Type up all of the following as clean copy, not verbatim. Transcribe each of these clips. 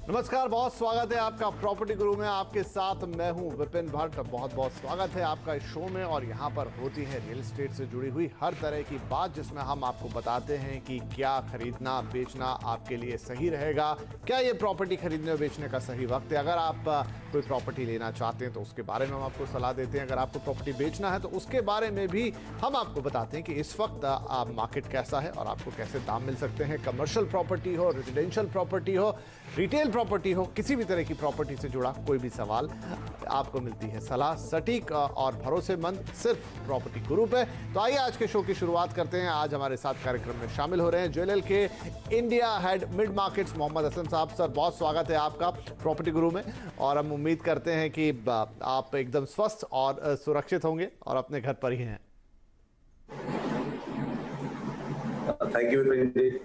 नमस्कार, बहुत स्वागत है आपका प्रॉपर्टी गुरु में। आपके साथ मैं हूं विपिन भट्ट। बहुत बहुत स्वागत है आपका इस शो में। और यहां पर होती है रियल एस्टेट से जुड़ी हुई हर तरह की बात, जिसमें हम आपको बताते हैं कि क्या खरीदना बेचना आपके लिए सही रहेगा, क्या ये प्रॉपर्टी खरीदने और बेचने का सही वक्त है। अगर आप कोई प्रॉपर्टी लेना चाहते हैं तो उसके बारे में हम आपको सलाह देते हैं। अगर आपको प्रॉपर्टी बेचना है तो उसके बारे में भी हम आपको बताते हैं कि इस वक्त मार्केट कैसा है और आपको कैसे दाम मिल सकते हैं। कमर्शियल प्रॉपर्टी हो, रेजिडेंशियल प्रॉपर्टी हो, रिटेल प्रॉपर्टी हो, किसी भी तरह की प्रॉपर्टी से जुड़ा कोई भी सवाल, आपको मिलती है सलाह सटीक और भरोसेमंद सिर्फ प्रॉपर्टी गुरु पे। तो आइए आज के शो की शुरुआत करते हैं। आज हमारे साथ कार्यक्रम में शामिल हो रहे हैं JLL के India head mid markets Mohammad Aslam साहब। सर, बहुत स्वागत है आपका प्रॉपर्टी गुरु में। और हम उम्मीद करते हैं कि आप एकदम स्वस्थ और सुरक्षित होंगे और अपने घर पर ही हैं। थैंक यू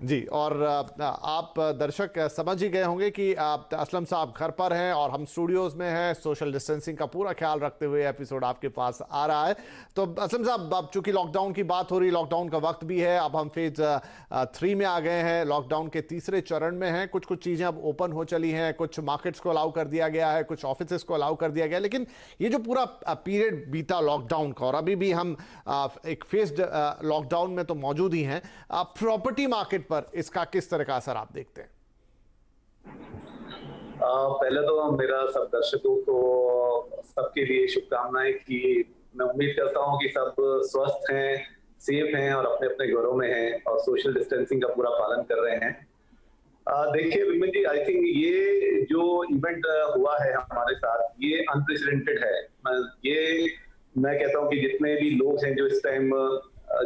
जी। और आप दर्शक समझ ही गए होंगे कि असलम साहब घर पर हैं और हम स्टूडियोज में हैं। सोशल डिस्टेंसिंग का पूरा ख्याल रखते हुए एपिसोड आपके पास आ रहा है। तो असलम साहब, अब चूंकि लॉकडाउन की बात हो रही, लॉकडाउन का वक्त भी है, अब हम फेज 3 में आ गए हैं, लॉकडाउन के तीसरे चरण में हैं। कुछ कुछ चीज़ें अब ओपन हो चली हैं, कुछ मार्केट्स को अलाउ कर दिया गया है, कुछ ऑफिस को अलाउ कर दिया गया। लेकिन ये जो पूरा पीरियड बीता लॉकडाउन का और अभी भी हम एक फेज्ड लॉकडाउन में तो मौजूद ही हैं, प्रॉपर्टी मार्केट पर इसका किस तरह का असर आप देखते हैं? पहले तो मेरा सब दर्शकों को सबके लिए शुभकामनाएं कि मैं उम्मीद करता हूं कि सब स्वस्थ हैं, सेफ हैं और अपने अपने घरों में हैं और सोशल डिस्टेंसिंग का पूरा पालन कर रहे हैं। देखिए विपिन जी, आई थिंक ये जो इवेंट हुआ है हमारे साथ, ये अनप्रेसिडेंटेड है। मैं कहता हूं कि जितने भी लोग हैं जो इस टाइम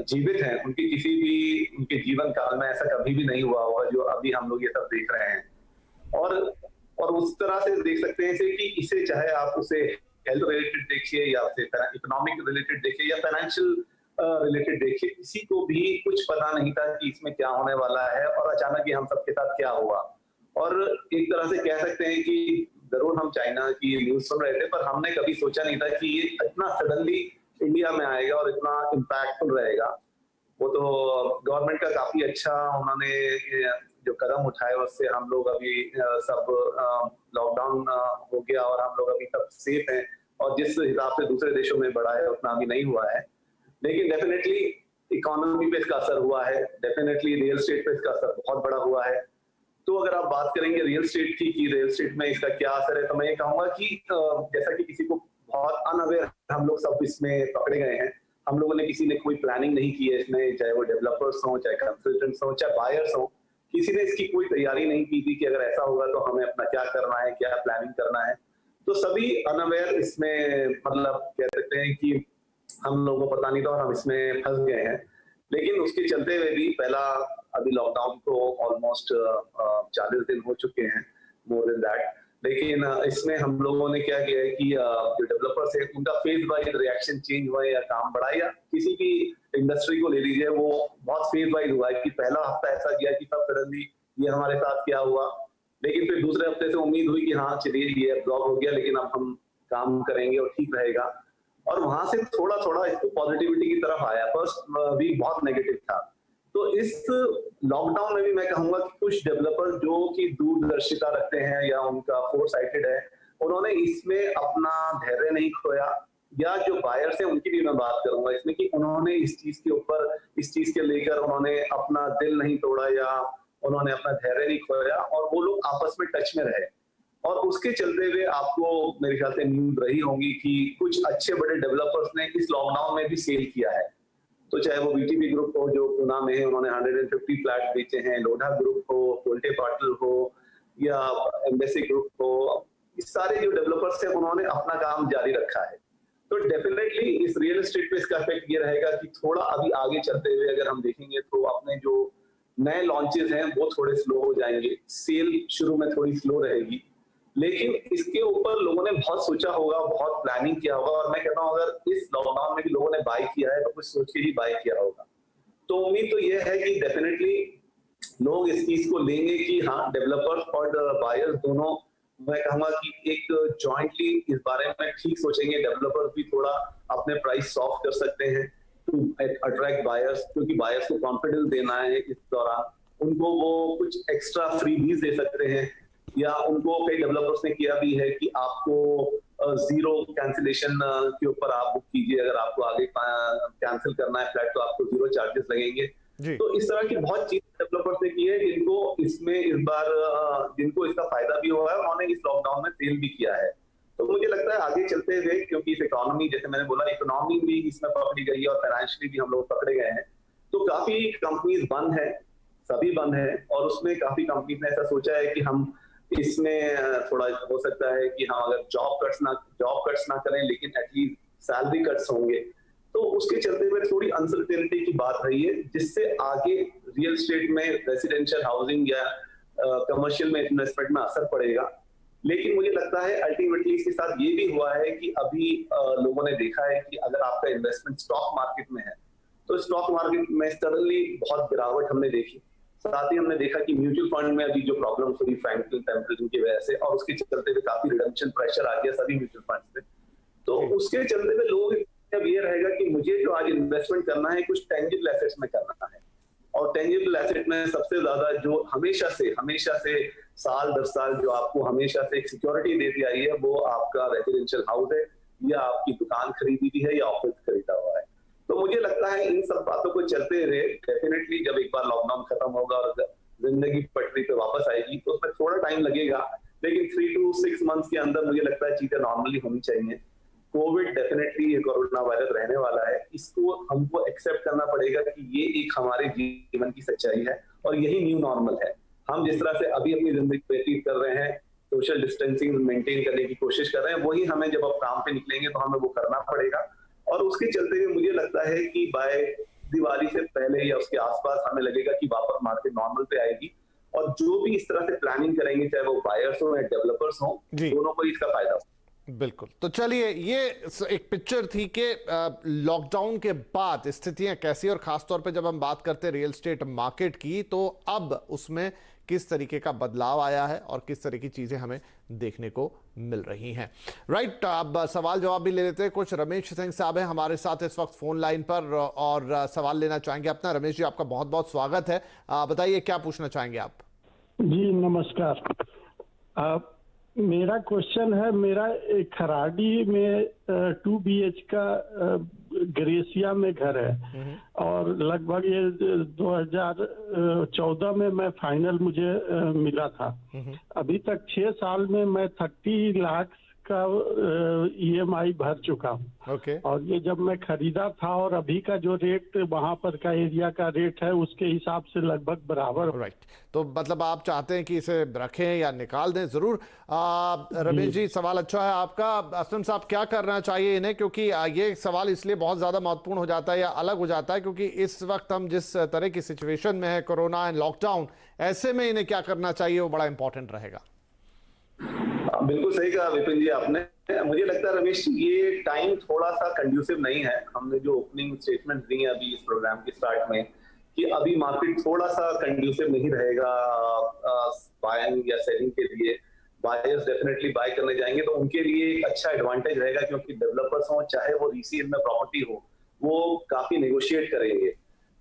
जीवित हैं, उनके जीवन काल में ऐसा कभी भी नहीं हुआ होगा जो अभी हम लोग ये सब देख रहे हैं। और उस तरह से देख सकते हैं कि इसे चाहे आप उसे हेल्थ रिलेटेड देखिए या फिर इकोनॉमिक रिलेटेड देखिए या फाइनेंशियल रिलेटेड देखिए, किसी को भी कुछ पता नहीं था कि इसमें क्या होने वाला है और अचानक ही हम सबके साथ क्या हुआ। और एक तरह से कह सकते हैं कि जरूर हम चाइना की न्यूज सुन रहे थे, पर हमने कभी सोचा नहीं था कि ये इतना सडनली इंडिया में आएगा और इतना इम्पैक्टफुल रहेगा। वो तो गवर्नमेंट का काफी अच्छा उन्होंने जो कदम उठाए, उससे हम लोग अभी सब लॉकडाउन हो गया और हम लोग अभी सब सेफ हैं। और जिस हिसाब से दूसरे देशों में बढ़ा है उतना अभी नहीं हुआ है, लेकिन डेफिनेटली इकोनॉमी पे इसका असर हुआ है, डेफिनेटली रियल एस्टेट पे इसका असर बहुत बड़ा हुआ है। तो अगर आप बात करेंगे रियल एस्टेट की कि रियल एस्टेट में इसका क्या असर है, तो मैं ये कहूंगा कि जैसा कि किसी को बहुत अनअवेयर हम लोग सब इसमें पकड़े गए हैं। हम लोगों ने किसी ने कोई प्लानिंग नहीं की है इसमें, चाहे वो डेवलपर्स हो, चाहे कंसल्टेंट्स हो, चाहे बायर्स हो, किसी ने इसकी कोई तैयारी नहीं की थी कि अगर ऐसा होगा तो हमें अपना क्या करना है, क्या प्लानिंग करना है। तो सभी अनअवेयर इसमें, मतलब कह सकते हैं कि हम लोगों को पता नहीं था और हम इसमें फंस गए हैं। लेकिन उसके चलते हुए भी अभी लॉकडाउन को ऑलमोस्ट 40 दिन हो चुके हैं, मोर देन दैट। लेकिन इसमें हम लोगों ने क्या किया है कि जो डेवलपर्स है उनका फेज वाइज रिएक्शन चेंज हुआ है या काम बढ़ा, या किसी भी इंडस्ट्री को ले लीजिए, वो बहुत फेज वाइज हुआ है कि पहला हफ्ता ऐसा किया कि सब सडनली ये हमारे साथ क्या हुआ, लेकिन फिर दूसरे हफ्ते से उम्मीद हुई कि हाँ चलिए ये एब्जॉर्ब हो गया, लेकिन अब हम काम करेंगे और ठीक रहेगा। और वहां से थोड़ा थोड़ा इसको पॉजिटिविटी की तरफ आया। फर्स्ट वीक बहुत नेगेटिव था। तो इस लॉकडाउन में भी मैं कहूंगा कि कुछ डेवलपर जो कि दूरदर्शिता रखते हैं या उनका फोरसाइटेड है, उन्होंने इसमें अपना धैर्य नहीं खोया। या जो बायर्स हैं उनकी भी मैं बात करूंगा इसमें कि उन्होंने इस चीज के ऊपर, इस चीज के लेकर उन्होंने अपना दिल नहीं तोड़ा या उन्होंने अपना धैर्य नहीं खोया और वो लोग आपस में टच में रहे। और उसके चलते हुए आपको मेरे ख्याल से न्यूज रही होंगी कि कुछ अच्छे बड़े डेवलपर्स ने इस लॉकडाउन में भी सेल किया है। तो चाहे वो बीटीपी ग्रुप हो जो पुणे में है, उन्होंने 150 फ्लैट बेचे हैं, लोढ़ा ग्रुप हो, कोल्टे पाटिल हो या एम्बेसी ग्रुप हो, इस सारे जो डेवलपर्स हैं उन्होंने अपना काम जारी रखा है। तो डेफिनेटली इस रियल एस्टेट पे इसका इफेक्ट ये रहेगा कि थोड़ा अभी आगे चलते हुए अगर हम देखेंगे तो अपने जो नए लॉन्चेस हैं वो थोड़े स्लो हो जाएंगे, सेल शुरू में थोड़ी स्लो रहेगी, लेकिन इसके ऊपर लोगों ने बहुत सोचा होगा, बहुत प्लानिंग किया होगा। और मैं कहता हूँ अगर इस लॉकडाउन में भी लोगों ने बाय किया है तो कुछ सोच के ही बाय किया होगा। तो उम्मीद तो ये है कि डेफिनेटली लोग इस चीज को लेंगे कि हाँ, डेवलपर्स और बायर्स दोनों, मैं कहूंगा कि एक जॉइंटली इस बारे में ठीक सोचेंगे। डेवलपर्स भी थोड़ा अपने प्राइस सॉफ्ट कर सकते हैं टू अट्रैक्ट बायर्स, क्योंकि बायर्स को कॉन्फिडेंस देना है इस दौरान। उनको वो कुछ एक्स्ट्रा फ्रीबीज दे सकते हैं, या उनको कई डेवलपर्स ने किया भी है कि आपको जीरो कैंसिलेशन के ऊपर आप बुक कीजिए, अगर आपको आगे कैंसिल करना है फ्लैट तो आपको जीरो चार्जेस लगेंगे। तो इस तरह की बहुत चीज डेवलपर्स ने की है जिनको इसमें इस बार जिनको इसका फायदा भी हुआ है, उन्होंने इस लॉकडाउन में सेल भी किया है। तो मुझे लगता है आगे चलते हुए, क्योंकि इस इकोनॉमी, जैसे मैंने बोला, इकोनॉमी भी इसमें पकड़ी गई है और फाइनेंशियली भी हम लोग पकड़े गए हैं, तो काफी कंपनीज बंद है, सभी बंद है, और उसमें काफी कंपनीज ने ऐसा सोचा है कि हम इसमें थोड़ा हो सकता है कि हम अगर जॉब कट्स ना करें, लेकिन एटलीस्ट सैलरी कट्स होंगे। तो उसके चलते हुए थोड़ी अनसर्टेनिटी की बात रही है, जिससे आगे रियल एस्टेट में, रेसिडेंशियल हाउसिंग या कमर्शियल में इन्वेस्टमेंट में असर पड़ेगा। लेकिन मुझे लगता है अल्टीमेटली इसके साथ ये भी हुआ है कि अभी लोगों ने देखा है कि अगर आपका इन्वेस्टमेंट स्टॉक मार्केट में है, तो स्टॉक मार्केट में सडनली बहुत गिरावट हमने देखी। साथ ही हमने देखा कि म्यूचुअल फंड में अभी जो प्रॉब्लम्स हुई फ्रैंकलिन टेम्परेचर की वजह से, और उसके चलते हुए काफी रिडम्पशन प्रेशर आ गया सभी म्यूचुअल फंड्स पे। तो उसके चलते हुए लोग अब ये रहेगा कि मुझे जो आज इन्वेस्टमेंट करना है कुछ टेंजिबल एसेट्स में करना है, और टेंजिबल एसेट में सबसे ज्यादा जो हमेशा से साल 10 साल जो आपको हमेशा से एक सिक्योरिटी देती आई है, वो आपका रेजिडेंशियल हाउस है, या आपकी दुकान खरीदी भी है, या ऑफिस खरीदा हुआ है। तो मुझे लगता है इन सब बातों को चलते रहे, डेफिनेटली जब एक बार लॉकडाउन खत्म होगा और जिंदगी पटरी पे वापस आएगी, तो उसमें थोड़ा टाइम लगेगा, लेकिन 3 to 6 मंथ्स के अंदर मुझे लगता है चीजें नॉर्मली होनी चाहिए। कोविड डेफिनेटली, ये कोरोना वायरस रहने वाला है, इसको हमको एक्सेप्ट करना पड़ेगा कि ये एक हमारे जीवन की सच्चाई है, और यही न्यू नॉर्मल है। हम जिस तरह से अभी अपनी जिंदगी व्यतीत कर रहे हैं, सोशल डिस्टेंसिंग मेंटेन करने की कोशिश कर रहे हैं, वही हमें जब अब काम पे निकलेंगे तो हमें वो करना पड़ेगा। और उसके चलते हुए मुझे लगता है कि बाय दिवाली से पहले या उसके आसपास हमें लगेगा कि वापस मार्केट नॉर्मल पे आएगी, और जो भी इस तरह से प्लानिंग करेंगे, चाहे वो बायर्स हो या डेवलपर्स हो, दोनों को इसका फायदा हो। बिल्कुल। तो चलिए, ये एक पिक्चर थी कि लॉकडाउन के बाद स्थितियां कैसी, और खासतौर पे जब हम बात करते हैं रियल एस्टेट मार्केट की, तो अब उसमें किस तरीके का बदलाव आया है और किस तरह की चीजें हमें देखने को मिल रही हैं। राइट, अब सवाल जवाब भी ले लेते हैं। कुछ रमेश सिंह साहब हैं हमारे साथ इस वक्त फोन लाइन पर और सवाल लेना चाहेंगे अपना। रमेश जी, आपका बहुत बहुत स्वागत है। बताइए, क्या पूछना चाहेंगे आप? जी नमस्कार। मेरा क्वेश्चन है, मेरा एक खराड़ी में 2 BH का ग्रेसिया में घर है, और लगभग ये 2014 में मैं फाइनल मुझे मिला था। अभी तक 6 साल में मैं 30 लाख का EMI भर चुका हूँ। और ये जब मैं खरीदा था और अभी का जो रेट वहां पर का एरिया का रेट है, उसके हिसाब से लगभग बराबर। राइट, तो मतलब आप चाहते हैं कि इसे रखें या निकाल दें? जरूर रमेश जी, सवाल अच्छा है आपका। असलम साहब, क्या करना चाहिए इन्हें? क्योंकि ये सवाल इसलिए बहुत ज्यादा महत्वपूर्ण हो जाता है या अलग हो जाता है क्योंकि इस वक्त हम जिस तरह की सिचुएशन में है, कोरोना एंड लॉकडाउन, ऐसे में इन्हें क्या करना चाहिए, वो बड़ा इंपॉर्टेंट रहेगा। बिल्कुल सही कहा विपिन जी आपने। मुझे लगता है रमेश, ये टाइम थोड़ा सा कंड्यूसिव नहीं है। हमने जो ओपनिंग स्टेटमेंट दी है अभी इस प्रोग्राम के स्टार्ट में, कि अभी मार्केट थोड़ा सा कंड्यूसिव नहीं रहेगा बाइंग या सेलिंग के लिए। बायर्स डेफिनेटली बाय करने जाएंगे तो उनके लिए एक अच्छा एडवांटेज रहेगा, क्योंकि डेवलपर्स हो चाहे वो रीसेल में प्रॉपर्टी हो, वो काफी नेगोशिएट करेंगे।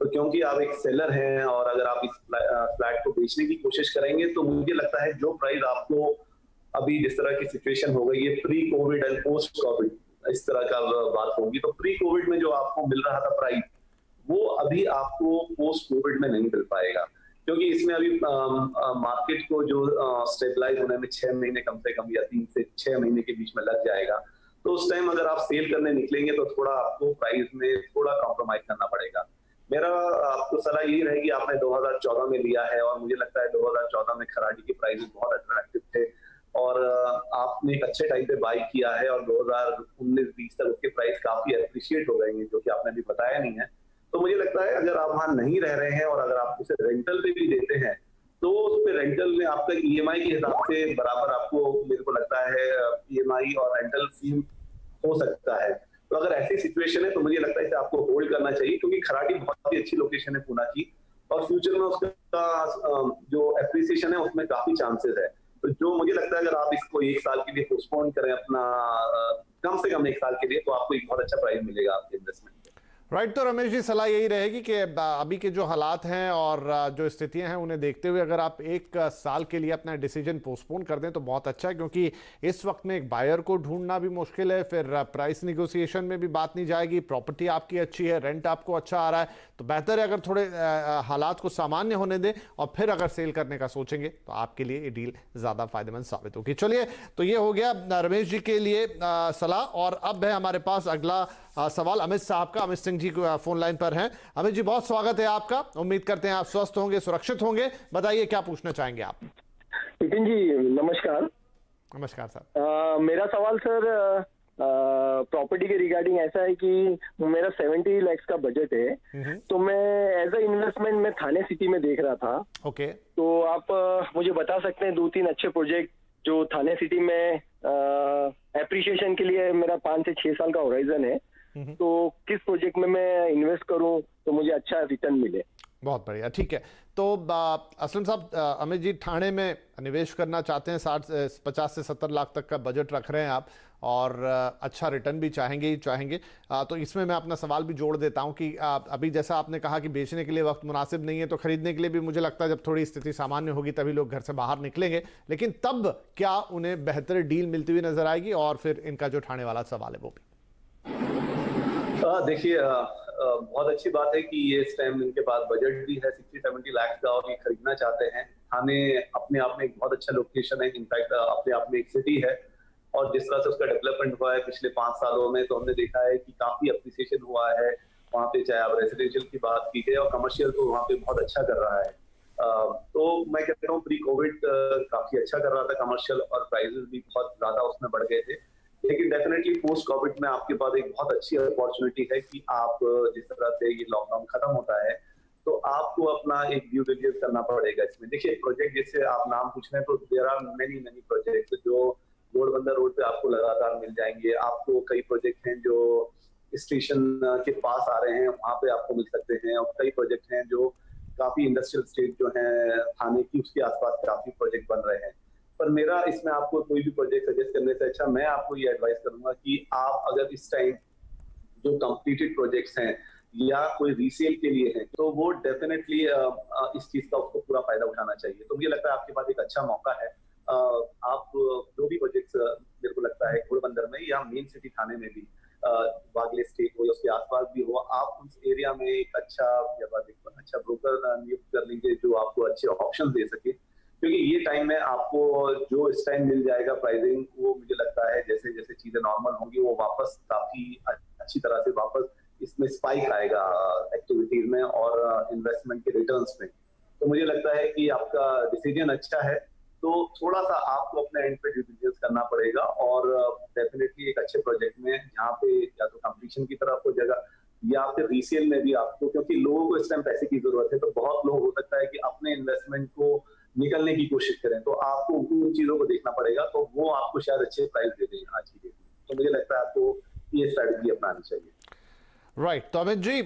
तो क्योंकि आप एक सेलर हैं और अगर आप इस फ्लैट को बेचने की कोशिश करेंगे, तो मुझे लगता है जो प्राइस आपको अभी जिस तरह की सिचुएशन हो गई है, pre Covid and post Covid, इस तरह का बात होगी, तो प्री कोविड में जो आपको मिल रहा था प्राइस, वो अभी आपको पोस्ट कोविड में नहीं मिल पाएगा, क्योंकि इसमें अभी मार्केट को जो स्टेबलाइज होने में 6 महीने कम से कम या 3 से 6 महीने के बीच में लग जाएगा। तो उस टाइम अगर आप सेल करने निकलेंगे तो थोड़ा आपको प्राइस में थोड़ा कॉम्प्रोमाइज करना पड़ेगा। मेरा आपको सलाह यही रहेगी, आपने 2014 में लिया है और मुझे लगता है 2014 में खराड़ी के प्राइस बहुत अट्रैक्टिव थे और आपने एक अच्छे टाइम पे बाई किया है और 2019-20 तक उसके प्राइस काफी एप्रिशिएट हो गए हैं, जो कि आपने भी बताया नहीं है। तो मुझे लगता है अगर आप वहां नहीं रह रहे हैं और अगर आप उसे रेंटल पे भी देते हैं, तो उस पे रेंटल में आपका EMI के हिसाब से बराबर आपको, मेरे को लगता है, EMI और रेंटल फी हो सकता है। तो अगर ऐसी सिचुएशन है तो मुझे लगता है इसे आपको होल्ड करना चाहिए, क्योंकि खराड़ी बहुत ही अच्छी लोकेशन है पूना की, और फ्यूचर में उसका जो एप्रिसिएशन है उसमें काफी चांसेस है। तो जो मुझे लगता है अगर आप इसको 1 साल के लिए पोस्टपोन करें अपना, कम से कम 1 साल के लिए, तो आपको एक बहुत अच्छा प्राइस मिलेगा आपके इन्वेस्टमेंट। राइट। तो रमेश जी, सलाह यही रहेगी कि अभी के जो हालात हैं और जो स्थितियां हैं उन्हें देखते हुए अगर आप एक साल के लिए अपना डिसीजन पोस्टपोन कर दें तो बहुत अच्छा है, क्योंकि इस वक्त में एक बायर को ढूंढना भी मुश्किल है, फिर प्राइस निगोशिएशन में भी बात नहीं जाएगी, प्रॉपर्टी आपकी अच्छी है, रेंट आपको अच्छा आ रहा है, तो बेहतर है अगर थोड़े हालात को सामान्य होने दें और फिर अगर सेल करने का सोचेंगे तो आपके लिए ये डील ज़्यादा फायदेमंद साबित होगी। चलिए, तो ये हो गया रमेश जी के लिए सलाह। और अब है हमारे पास अगला सवाल अमित साहब का। अमित सिंह जी फोन लाइन पर हैं। अमित जी, बहुत स्वागत है आपका। उम्मीद करते हैं आप स्वस्थ होंगे, सुरक्षित होंगे। बताइए क्या पूछना चाहेंगे आप। नितिन जी नमस्कार। नमस्कार सर। मेरा सवाल सर प्रॉपर्टी के रिगार्डिंग ऐसा है कि मेरा 70 लाख का बजट है, तो मैं एज अ इन्वेस्टमेंट में थाने सिटी में देख रहा था। ओके। तो आप मुझे बता सकते हैं 2-3 अच्छे प्रोजेक्ट जो थाने सिटी में एप्रिसिएशन के लिए मेरा 5 से 6 साल का होराइजन है, तो किस प्रोजेक्ट में मैं इन्वेस्ट करूं तो मुझे अच्छा रिटर्न मिले। बहुत बढ़िया, ठीक है। तो असलम साहब, अमित जी ठाणे में निवेश करना चाहते हैं, 50 से 70 लाख तक का बजट रख रहे हैं आप और अच्छा रिटर्न भी चाहेंगे ही चाहेंगे। तो इसमें मैं अपना सवाल भी जोड़ देता हूं कि अभी जैसा आपने कहा कि बेचने के लिए वक्त मुनासिब नहीं है, तो खरीदने के लिए भी मुझे लगता है जब थोड़ी स्थिति सामान्य होगी तभी लोग घर से बाहर निकलेंगे, लेकिन तब क्या उन्हें बेहतर डील मिलती हुई नजर आएगी? और फिर इनका जो ठाणे वाला सवाल है वो भी। देखिए, बहुत अच्छी बात है कि ये इस टाइम इनके पास बजट भी है 60-70 लाख का और ये खरीदना चाहते हैं। थाने अपने आप में एक बहुत अच्छा लोकेशन है, इनफैक्ट अपने आप में एक सिटी है, और जिस तरह से उसका डेवलपमेंट हुआ है पिछले 5 सालों में, तो हमने देखा है कि काफी अप्रिसिएशन हुआ है वहाँ पे, चाहे आप रेसिडेंशियल की बात की जाए और कमर्शियल तो वहाँ पे बहुत अच्छा कर रहा है। तो मैं कहता हूँ प्री कोविड काफी अच्छा कर रहा था कमर्शियल, और प्राइसेस भी बहुत ज्यादा उसमें बढ़ गए थे, लेकिन डेफिनेटली पोस्ट कोविड में आपके पास एक बहुत अच्छी अपॉर्चुनिटी है कि आप जिस तरह से ये लॉकडाउन खत्म होता है तो आपको अपना एक ड्यू डिलिजेंस करना पड़ेगा इसमें। देखिए, प्रोजेक्ट जैसे आप नाम पूछ रहे हैं तो देयर आर मेनी प्रोजेक्ट्स जो घोड़बंदर रोड पे आपको लगातार मिल जाएंगे। आपको कई प्रोजेक्ट हैं जो स्टेशन के पास आ रहे हैं, वहां पे आपको मिल सकते हैं, और कई प्रोजेक्ट हैं जो काफी इंडस्ट्रियल स्टेट जो है थाने की उसके आसपास काफी प्रोजेक्ट बन रहे हैं। पर मेरा इसमें आपको कोई भी प्रोजेक्ट सजेस्ट करने से अच्छा मैं आपको ये एडवाइस करूंगा कि आप अगर इस टाइम जो कंप्लीटेड प्रोजेक्ट्स हैं या कोई रीसेल के लिए हैं, तो वो डेफिनेटली इस चीज का उसको पूरा फायदा उठाना चाहिए। तो मुझे लगता है आपके पास एक अच्छा मौका है। आप जो भी प्रोजेक्ट्स मेरे को लगता है घोड़बंदर में या मेन सिटी थाने में भी, वागले स्टेट हो या उसके आसपास भी हो, आप उस एरिया में एक अच्छा ब्रोकर नियुक्त कर लीजिए जो आपको अच्छे ऑप्शन दे सके, क्योंकि ये टाइम में आपको जो इस टाइम मिल जाएगा प्राइसिंग, वो मुझे लगता है जैसे जैसे चीजें नॉर्मल होंगी वो वापस काफी अच्छी तरह से वापस इसमें स्पाइक आएगा एक्टिविटीज में और इन्वेस्टमेंट के रिटर्न्स में। तो मुझे लगता है कि आपका डिसीजन अच्छा है, तो थोड़ा सा आपको अपने एंड पे ड्यू डिलिजेंस करना पड़ेगा, और डेफिनेटली एक अच्छे प्रोजेक्ट में जहाँ पे या तो कंप्लीशन की तरफ हो जगह या फिर रीसेल में भी आपको, क्योंकि लोगों को इस टाइम पैसे की जरूरत है, तो बहुत लोग हो सकता है कि अपने इन्वेस्टमेंट को निकलने की कोशिश करें, तो आपको उन चीजों को देखना पड़ेगा, तो वो आपको शायद अच्छे प्राइस दे दें आज की डेट में। तो मुझे लगता है आपको ये स्ट्रैटेजी अपनानी चाहिए। राइट। तो अमित जी,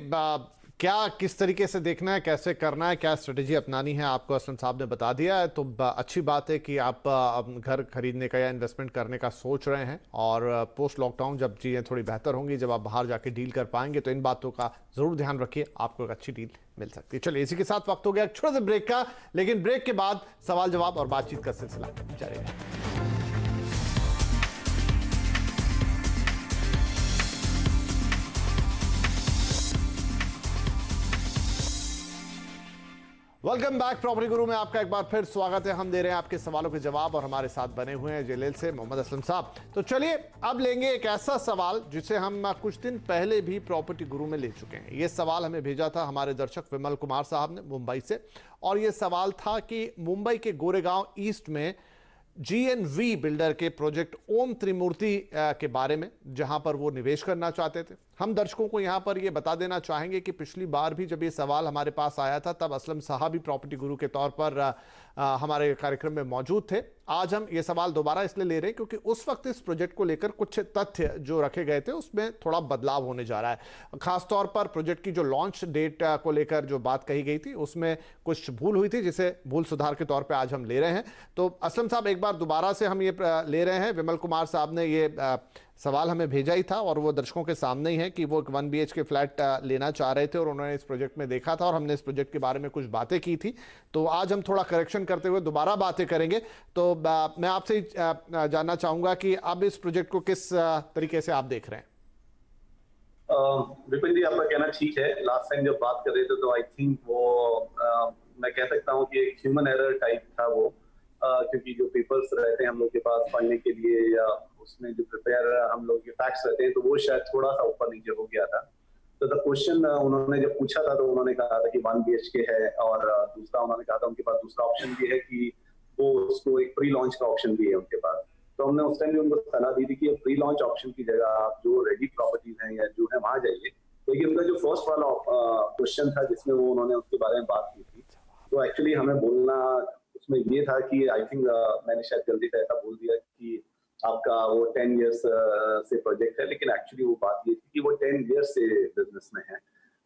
क्या किस तरीके से देखना है, कैसे करना है, क्या स्ट्रेटेजी अपनानी है, आपको असलम साहब ने बता दिया है। तो अच्छी बात है कि आप घर खरीदने का या इन्वेस्टमेंट करने का सोच रहे हैं, और पोस्ट लॉकडाउन जब चीज़ें थोड़ी बेहतर होंगी, जब आप बाहर जाके डील कर पाएंगे, तो इन बातों का ज़रूर ध्यान रखिए, आपको एक अच्छी डील मिल सकती है। चलिए, इसी के साथ वक्त हो गया छोटे से ब्रेक का, लेकिन ब्रेक के बाद सवाल जवाब और बातचीत का सिलसिला जारी रहेगा। Welcome back. प्रॉपर्टी गुरु में आपका एक बार फिर स्वागत है। हम दे रहे हैं आपके सवालों के जवाब, और हमारे साथ बने हुए हैं जेलेल से मोहम्मद असलम साहब। तो चलिए, अब लेंगे एक ऐसा सवाल जिसे हम कुछ दिन पहले भी प्रॉपर्टी गुरु में ले चुके हैं। ये सवाल हमें भेजा था हमारे दर्शक विमल कुमार साहब ने मुंबई से, और ये सवाल था कि मुंबई के गोरेगांव ईस्ट में GNV बिल्डर के प्रोजेक्ट ओम त्रिमूर्ति के बारे में, जहां पर वो निवेश करना चाहते थे। हम दर्शकों को यहां पर ये बता देना चाहेंगे कि पिछली बार भी जब ये सवाल हमारे पास आया था, तब असलम साहब भी प्रॉपर्टी गुरु के तौर पर हमारे कार्यक्रम में मौजूद थे। आज हम ये सवाल दोबारा इसलिए ले रहे हैं क्योंकि उस वक्त इस प्रोजेक्ट को लेकर कुछ तथ्य जो रखे गए थे उसमें थोड़ा बदलाव होने जा रहा है। खासतौर पर प्रोजेक्ट की जो लॉन्च डेट को लेकर जो बात कही गई थी उसमें कुछ भूल हुई थी, जिसे भूल सुधार के तौर पर आज हम ले रहे हैं। तो असलम साहब, एक बार दोबारा से हम ये ले रहे हैं, विमल कुमार साहब ने ये सवाल हमें भेजा ही था और वो दर्शकों के सामने ही है कि वो एक 1 BHK फ्लैट लेना चाह रहे थे और उन्होंने इस प्रोजेक्ट में देखा था और हमने इस प्रोजेक्ट के बारे में कुछ बातें की थी। तो आज हम थोड़ा करेक्शन करते हुए दोबारा बातें करेंगे। तो मैं आपसे जानना चाहूँगा कि अब इस प्रोजेक्ट को किस तरीके से आप देख रहे हैं? विपिन जी, आपका कहना ठीक है। लास्ट टाइम जब बात कर रहे थे तो आई थिंक वो मैं कह सकता हूँ कि एक ह्यूमन एरर टाइप था वो, क्योंकि जो पेपर्स रहते हैं हम लोग के पास पढ़ने के लिए या उसमें जो प्रिपेयर हम लोग के फैक्ट्स रहते हैं तो वो शायद थोड़ा सा ऊपर नीचे हो गया था। तो द क्वेश्चन उन्होंने जब पूछा था तो उन्होंने कहा था कि 1 BHK है और दूसरा उन्होंने कहा था उनके पास दूसरा ऑप्शन भी है कि वो उसको एक प्री लॉन्च का ऑप्शन भी है उनके पास। तो हमने उस टाइम भी उनको सलाह दी थी कि प्री लॉन्च ऑप्शन की जगह आप जो रेडी प्रॉपर्टीज हैं या जो है वहां जाइए। लेकिन उनका जो फर्स्ट वाला क्वेश्चन था जिसमें वो उन्होंने उसके बारे में बात की थी, तो एक्चुअली हमें बोलना उसमें ये था कि आई थिंक मैंने शायद जल्दी से ऐसा बोल दिया कि आपका वो 10 इयर्स से प्रोजेक्ट है, लेकिन एक्चुअली वो बात ये थी कि वो 10 इयर्स से बिजनेस में है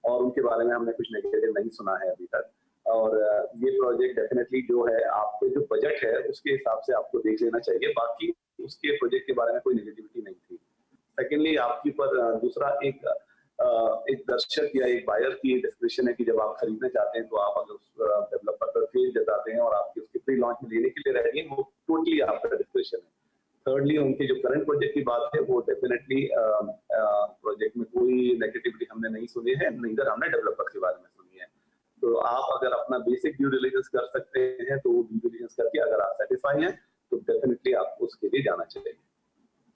और उनके बारे में हमने कुछ नेगेटिव नहीं सुना है अभी तक। और ये प्रोजेक्ट डेफिनेटली जो है आपके जो बजट है उसके हिसाब से आपको देख लेना चाहिए, बाकी उसके प्रोजेक्ट के बारे में कोई नेगेटिविटी नहीं थी। सेकेंडली आपके ऊपर दूसरा एक दर्शक या एक बायर की डिस्क्रिप्शन है कि जब आप खरीदना चाहते हैं तो आप अगर उस डेवलपर पर फेज जताते हैं और आपके उसके प्री लॉन्च में लेने के लिए रेडी हैं, वो टोटली आपका डिस्क्रिप्शन है। थर्डली उनके जो करंट प्रोजेक्ट की बात है वो डेफिनेटली प्रोजेक्ट में कोई नेगेटिविटी हमने नहीं सुनी है, नीदर हमने डेवलपर के बारे में सुनी है। तो आप अगर अपना बेसिक ड्यू डिलिजेंस कर सकते हैं तो ड्यू डिलिजेंस करके अगर आप सेटिस्फाई हैं तो डेफिनेटली आपको उसके लिए जाना चाहिए।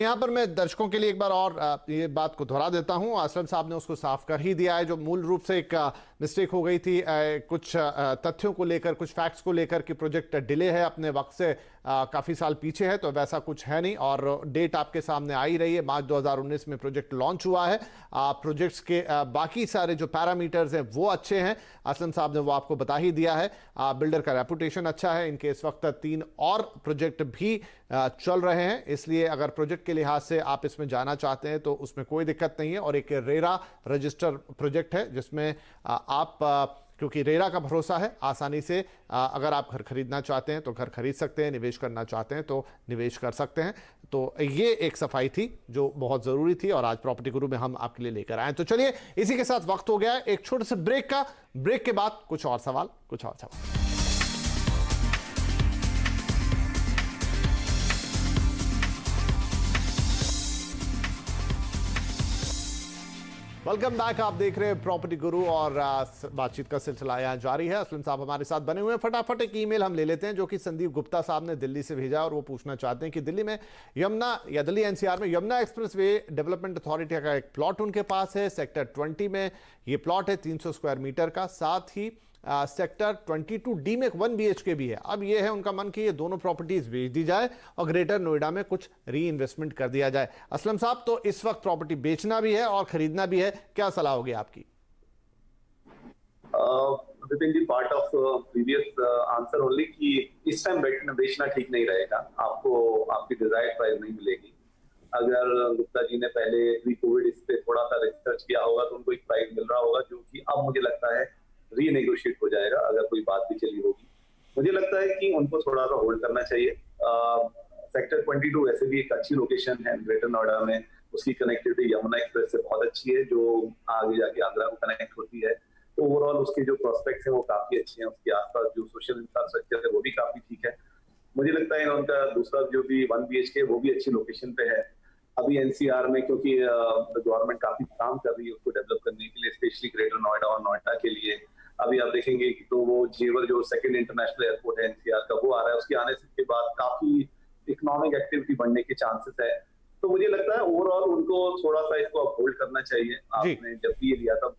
यहाँ पर मैं दर्शकों के लिए एक बार और ये बात को दोहरा देता हूँ, असलम साहब ने उसको साफ कर ही दिया है। जो मूल रूप से एक मिस्टेक हो गई थी कुछ तथ्यों को लेकर, कुछ फैक्ट्स को लेकर कि प्रोजेक्ट डिले है, अपने वक्त से काफ़ी साल पीछे है, तो वैसा कुछ है नहीं और डेट आपके सामने आ ही रही है। मार्च 2019 में प्रोजेक्ट लॉन्च हुआ है। प्रोजेक्ट्स के बाकी सारे जो पैरामीटर्स हैं वो अच्छे हैं, असलम साहब ने वो आपको बता ही दिया है। बिल्डर का रेपुटेशन अच्छा है, इनके इस वक्त 3 और प्रोजेक्ट भी चल रहे हैं, इसलिए अगर प्रोजेक्ट के लिहाज से आप इसमें जाना चाहते हैं तो उसमें कोई दिक्कत नहीं है। और एक रेरा रजिस्टर प्रोजेक्ट है जिसमें आप क्योंकि रेरा का भरोसा है, आसानी से अगर आप घर खरीदना चाहते हैं तो घर खरीद सकते हैं, निवेश करना चाहते हैं तो निवेश कर सकते हैं। तो ये एक सफाई थी जो बहुत ज़रूरी थी और आज प्रॉपर्टी गुरु में हम आपके लिए लेकर आए। तो चलिए इसी के साथ वक्त हो गया है एक छोटे से ब्रेक का। ब्रेक के बाद कुछ और सवाल। Welcome back. आप देख रहे हैं प्रॉपर्टी गुरु और बातचीत का सिलसिला यहाँ जारी है। असलम साहब हमारे साथ बने हुए हैं। फटाफट एक ईमेल हम ले लेते हैं जो कि संदीप गुप्ता साहब ने दिल्ली से भेजा और वो पूछना चाहते हैं कि दिल्ली में दिल्ली एनसीआर में Yamuna express way development authority का एक प्लॉट उनके पास है। सेक्टर 20 में ये प्लॉट है 300 स्क्वायर मीटर का, साथ ही सेक्टर 22D में एक 1 BHK भी है। अब ये है उनका मन कि ये दोनों प्रॉपर्टीज बेच दी जाए और ग्रेटर नोएडा में कुछ री इन्वेस्टमेंट कर दिया जाए। असलम साहब, तो इस वक्त प्रॉपर्टी बेचना भी है और खरीदना भी है, क्या सलाह होगी आपकी? Vipin ji, part of previous answer only कि इस टाइम बेचना ठीक नहीं रहेगा, आपको आपकी डिजायर्ड प्राइस नहीं मिलेगी। अगर गुप्ता जी ने पहले प्री कोविड इस पे थोड़ा सा रिसर्च किया होगा तो उनको एक प्राइस मिल रहा होगा जो कि अब मुझे लगता है रीनेगोशिएट हो जाएगा अगर कोई बात भी चली होगी। मुझे लगता है कि उनको थोड़ा सा होल्ड करना चाहिए। सेक्टर 22 वैसे भी एक अच्छी लोकेशन है ग्रेटर नोएडा में, उसकी कनेक्टिविटी यमुना एक्सप्रेस से बहुत अच्छी है जो आगे जाके आगरा को कनेक्ट होती है। तो ओवरऑल उसके जो प्रोस्पेक्ट्स हैं वो काफी अच्छे हैं, उसके आसपास जो सोशल इंफ्रास्ट्रक्चर है वो भी काफी ठीक है। मुझे लगता है उनका दूसरा जो भी 1 BHK वो भी अच्छी लोकेशन पे है। अभी एनसीआर में क्योंकि गवर्नमेंट काफी काम कर रही है उसको डेवलप करने के लिए, स्पेशली ग्रेटर नोएडा और नोएडा के लिए। अभी आप देखेंगे कि तो वो जेवर जो सेकंड इंटरनेशनल एयरपोर्ट है एनसीआर का वो आ रहा है, उसके आने के बाद काफी इकोनॉमिक एक्टिविटी बढ़ने के चांसेस है। तो मुझे लगता है ओवरऑल उनको थोड़ा सा इसको होल्ड करना चाहिए। आपने जब भी ये लिया था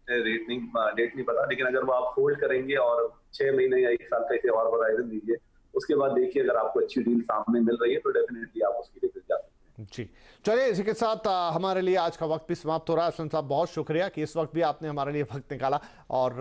डेट नहीं पता, लेकिन अगर वो आप होल्ड करेंगे और 6 महीने या 1 साल का इसे और होराइजन दीजिए, उसके बाद देखिए अगर आपको अच्छी डील सामने मिल रही है तो डेफिनेटली आप उसकी लेकर जा सकते हैं। जी चलिए, इसी के साथ हमारे लिए आज का वक्त भी समाप्त हो रहा है। असलम साहब, बहुत शुक्रिया कि इस वक्त भी आपने हमारे लिए वक्त निकाला और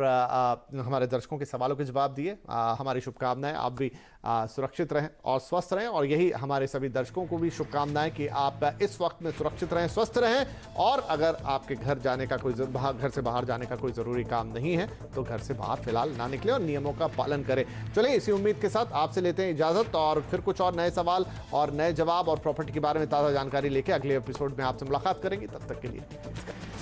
हमारे दर्शकों के सवालों के जवाब दिए। हमारी शुभकामनाएं, आप भी सुरक्षित रहें और स्वस्थ रहें। और यही हमारे सभी दर्शकों को भी शुभकामनाएं कि आप इस वक्त में सुरक्षित रहें, स्वस्थ रहें। और अगर आपके घर जाने का घर से बाहर जाने का कोई ज़रूरी काम नहीं है तो घर से बाहर फिलहाल ना निकले और नियमों का पालन करें। चलिए, इसी उम्मीद के साथ आपसे लेते हैं इजाज़त और फिर कुछ और नए सवाल और नए जवाब और प्रॉपर्टी के बारे में ताज़ा जानकारी लेके अगले एपिसोड में आपसे मुलाकात करेंगे। तब तक के लिए नमस्कार।